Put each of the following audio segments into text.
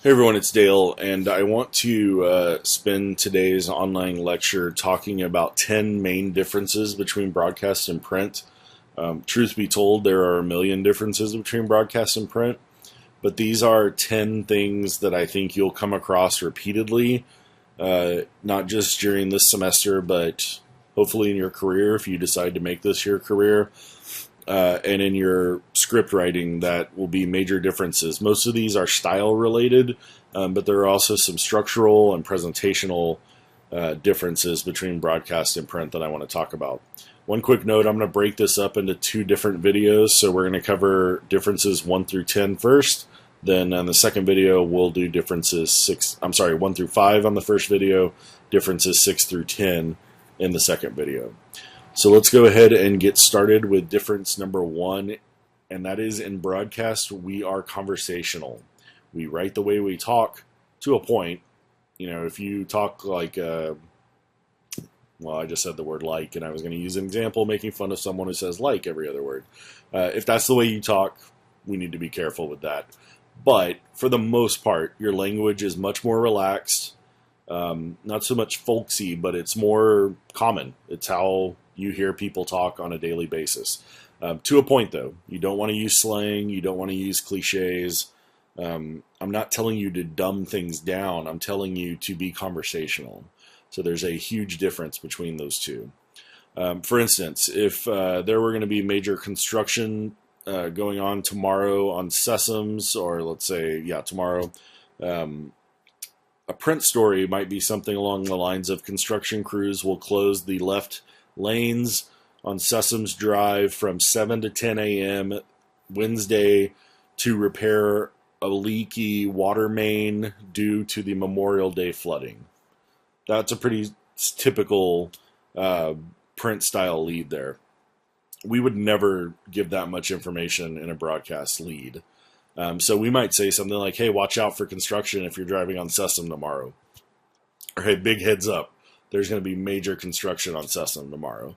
Hey everyone, it's Dale, and I want to spend today's online lecture talking about 10 main differences between broadcast and print. Truth be told, there are a million differences between broadcast and print, but these are 10 things that I think you'll come across repeatedly, not just during this semester, but hopefully in your career if you decide to make this your career. And in your script writing, that will be major differences. Most of these are style related, but there are also some structural and presentational differences between broadcast and print that I want to talk about. One quick note, I'm going to break this up into two different videos. So we're going to cover differences 1 through 10 first. Then on the second video, we'll do differences 1 through 5 on the first video, differences 6 through 10 in the second video. So let's go ahead and get started with difference number 1, and that is in broadcast, we are conversational. We write the way we talk to a point. You know, if you talk like, well, I just said the word like, and I was going to use an example making fun of someone who says like every other word. If that's the way you talk, we need to be careful with that. But for the most part, your language is much more relaxed, not so much folksy, but it's more common. It's how you hear people talk on a daily basis. To a point, though. You don't want to use slang. You don't want to use cliches. I'm not telling you to dumb things down. I'm telling you to be conversational. So there's a huge difference between those two. For instance, if there were going to be major construction going on tomorrow on Sesums, or let's say, tomorrow, a print story might be something along the lines of construction crews will close the left lanes on Sesums Drive from 7 to 10 a.m. Wednesday to repair a leaky water main due to the Memorial Day flooding. That's a pretty typical print style lead there. We would never give that much information in a broadcast lead. So we might say something like, hey, watch out for construction if you're driving on Sessom tomorrow. Or hey, big heads up. There's going to be major construction on Sessom tomorrow.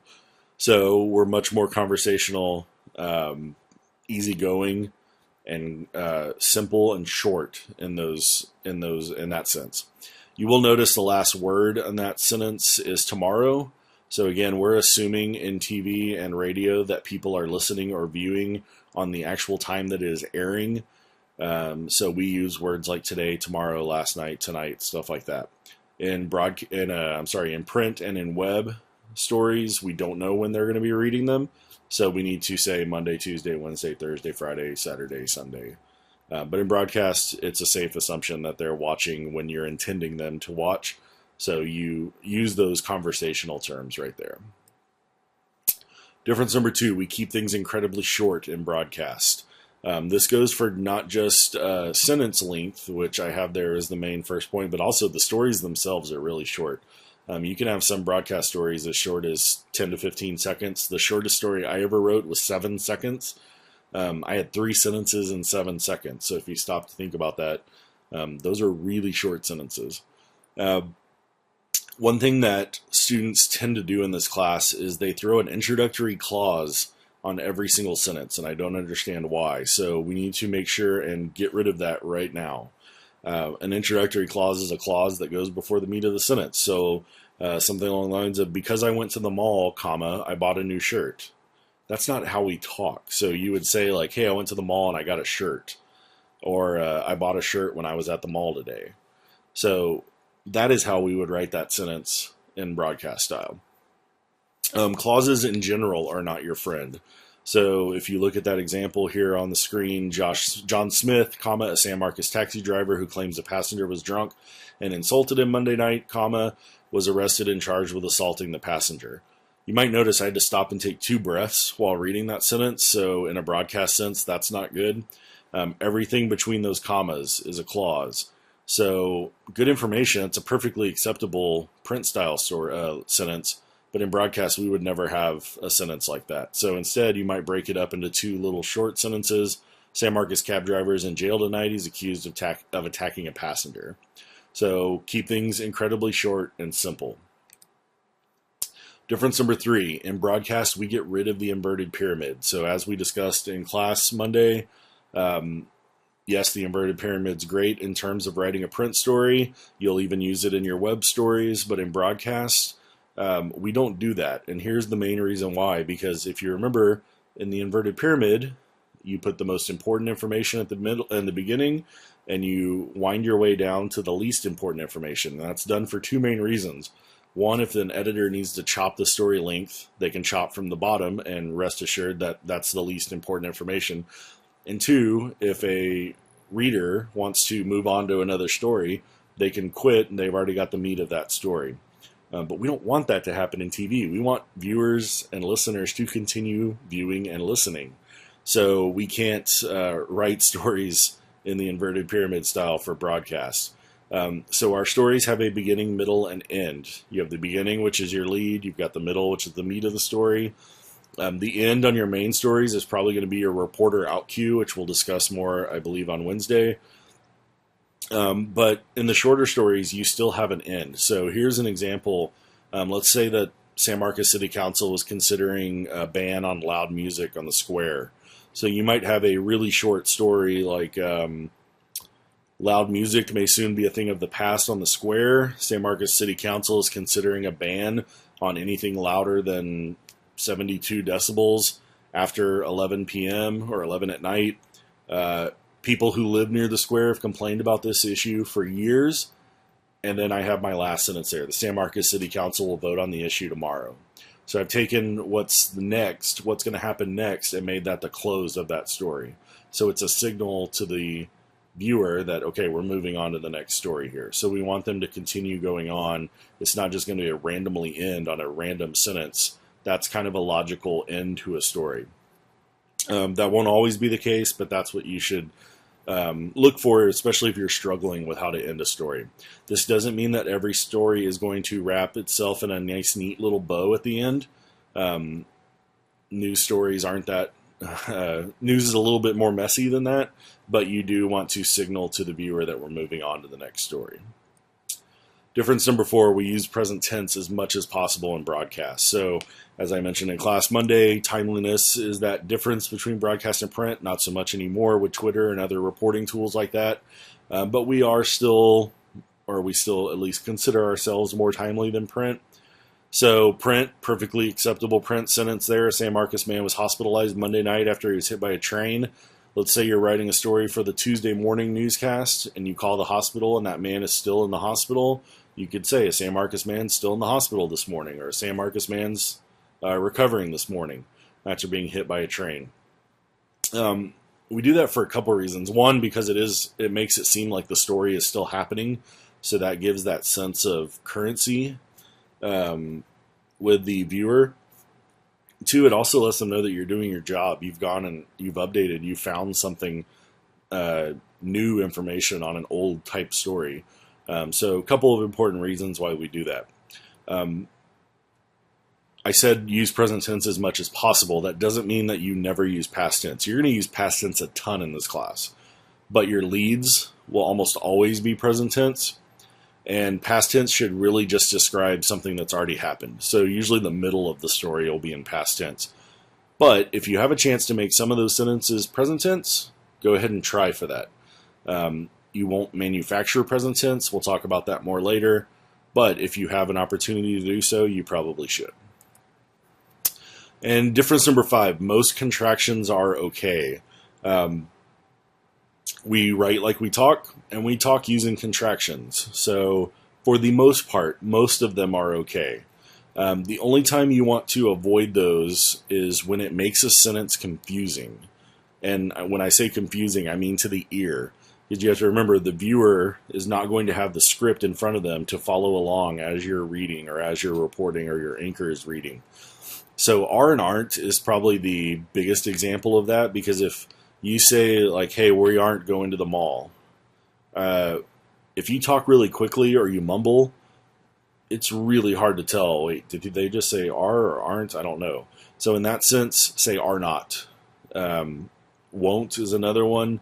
So we're much more conversational, easygoing, and simple and short in that sense. You will notice the last word in that sentence is tomorrow. So again, we're assuming in TV and radio that people are listening or viewing on the actual time that it is airing. So we use words like today, tomorrow, last night, tonight, stuff like that. In print and in web stories, we don't know when they're going to be reading them. So we need to say Monday, Tuesday, Wednesday, Thursday, Friday, Saturday, Sunday. But in broadcast, it's a safe assumption that they're watching when you're intending them to watch. So you use those conversational terms right there. Difference number 2, we keep things incredibly short in broadcast. This goes for not just sentence length, which I have there as the main first point, but also the stories themselves are really short. You can have some broadcast stories as short as 10 to 15 seconds. The shortest story I ever wrote was 7 seconds. I had 3 sentences in 7 seconds. So if you stop to think about that, those are really short sentences. One thing that students tend to do in this class is they throw an introductory clause on every single sentence, and I don't understand why. So we need to make sure and get rid of that right now. An introductory clause is a clause that goes before the meat of the sentence. So something along the lines of, because I went to the mall, comma, I bought a new shirt. That's not how we talk. So you would say like, hey, I went to the mall and I got a shirt. Or I bought a shirt when I was at the mall today. So that is how we would write that sentence in broadcast style. Clauses in general are not your friend. So if you look at that example here on the screen, John Smith, comma, a San Marcos taxi driver who claims a passenger was drunk and insulted him Monday night, comma, was arrested and charged with assaulting the passenger. You might notice I had to stop and take 2 breaths while reading that sentence. So in a broadcast sense, that's not good. Everything between those commas is a clause. So good information, it's a perfectly acceptable print style sentence, but in broadcast we would never have a sentence like that. So instead you might break it up into 2 little short sentences. San Marcos cab driver is in jail tonight. He's accused of attacking a passenger. So keep things incredibly short and simple. Difference number 3, in broadcast we get rid of the inverted pyramid. So as we discussed in class Monday, Yes, the inverted pyramid's great in terms of writing a print story. You'll even use it in your web stories, but in broadcast, we don't do that. And here's the main reason why. Because if you remember, in the inverted pyramid, you put the most important information at the middle and the beginning, and you wind your way down to the least important information. And that's done for two main reasons. One, if an editor needs to chop the story length, they can chop from the bottom and rest assured that that's the least important information. And two, if a reader wants to move on to another story, they can quit and they've already got the meat of that story. But we don't want that to happen in TV. We want viewers and listeners to continue viewing and listening. So we can't write stories in the inverted pyramid style for broadcast. So our stories have a beginning, middle, and end. You have the beginning, which is your lead. You've got the middle, which is the meat of the story. The end on your main stories is probably going to be your reporter out cue, which we'll discuss more, I believe, on Wednesday. But in the shorter stories, you still have an end. So here's an example. Let's say that San Marcos City Council was considering a ban on loud music on the square. So you might have a really short story like loud music may soon be a thing of the past on the square. San Marcos City Council is considering a ban on anything louder than 72 decibels after 11 p.m. or 11 at night. People who live near the square have complained about this issue for years. And then I have my last sentence there. The San Marcos City Council will vote on the issue tomorrow. So I've taken what's going to happen next, and made that the close of that story. So it's a signal to the viewer that, okay, we're moving on to the next story here. So we want them to continue going on. It's not just going to randomly end on a random sentence. That's kind of a logical end to a story. That won't always be the case, but that's what you should look for, especially if you're struggling with how to end a story. This doesn't mean that every story is going to wrap itself in a nice, neat little bow at the end. News stories aren't that. News is a little bit more messy than that, but you do want to signal to the viewer that we're moving on to the next story. Difference number 4, we use present tense as much as possible in broadcast. So, as I mentioned in class Monday, timeliness is that difference between broadcast and print. Not so much anymore with Twitter and other reporting tools like that. But we still at least consider ourselves more timely than print. So print, perfectly acceptable print sentence there. A San Marcos man was hospitalized Monday night after he was hit by a train. Let's say you're writing a story for the Tuesday morning newscast and you call the hospital and that man is still in the hospital. You could say a San Marcos man's still in the hospital this morning, or a San Marcos man's recovering this morning after being hit by a train. We do that for a couple of reasons. One, because it makes it seem like the story is still happening, so that gives that sense of currency with the viewer. Two, it also lets them know that you're doing your job. You've gone and you've updated. You found something new information on an old type story. So a couple of important reasons why we do that. I said use present tense as much as possible. That doesn't mean that you never use past tense. You're going to use past tense a ton in this class, but your leads will almost always be present tense. And past tense should really just describe something that's already happened. So usually the middle of the story will be in past tense. But if you have a chance to make some of those sentences present tense, go ahead and try for that. You won't manufacture present tense. We'll talk about that more later. But if you have an opportunity to do so, you probably should. And difference number 5, most contractions are okay. We write like we talk, and we talk using contractions. So for the most part, most of them are okay. The only time you want to avoid those is when it makes a sentence confusing. And when I say confusing, I mean to the ear. Because you have to remember, the viewer is not going to have the script in front of them to follow along as you're reading or as you're reporting or your anchor is reading. So are and aren't is probably the biggest example of that, because if you say, like, hey, we aren't going to the mall, if you talk really quickly or you mumble, it's really hard to tell. Wait, did they just say are or aren't? I don't know. So in that sense, say are not. Won't is another one.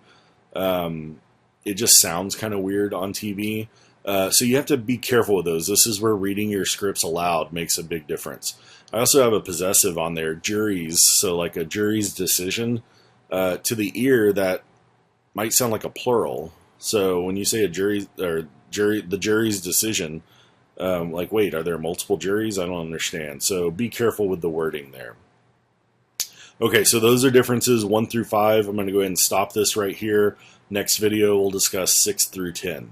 It just sounds kind of weird on TV. So you have to be careful with those. This is where reading your scripts aloud makes a big difference. I also have a possessive on there, juries. So like a jury's decision, to the ear, that might sound like a plural. So when you say a jury or the jury's decision, like, wait, are there multiple juries? I don't understand. So be careful with the wording there. Okay, so those are differences 1 through 5. I'm going to go ahead and stop this right here. Next video, we'll discuss 6 through 10.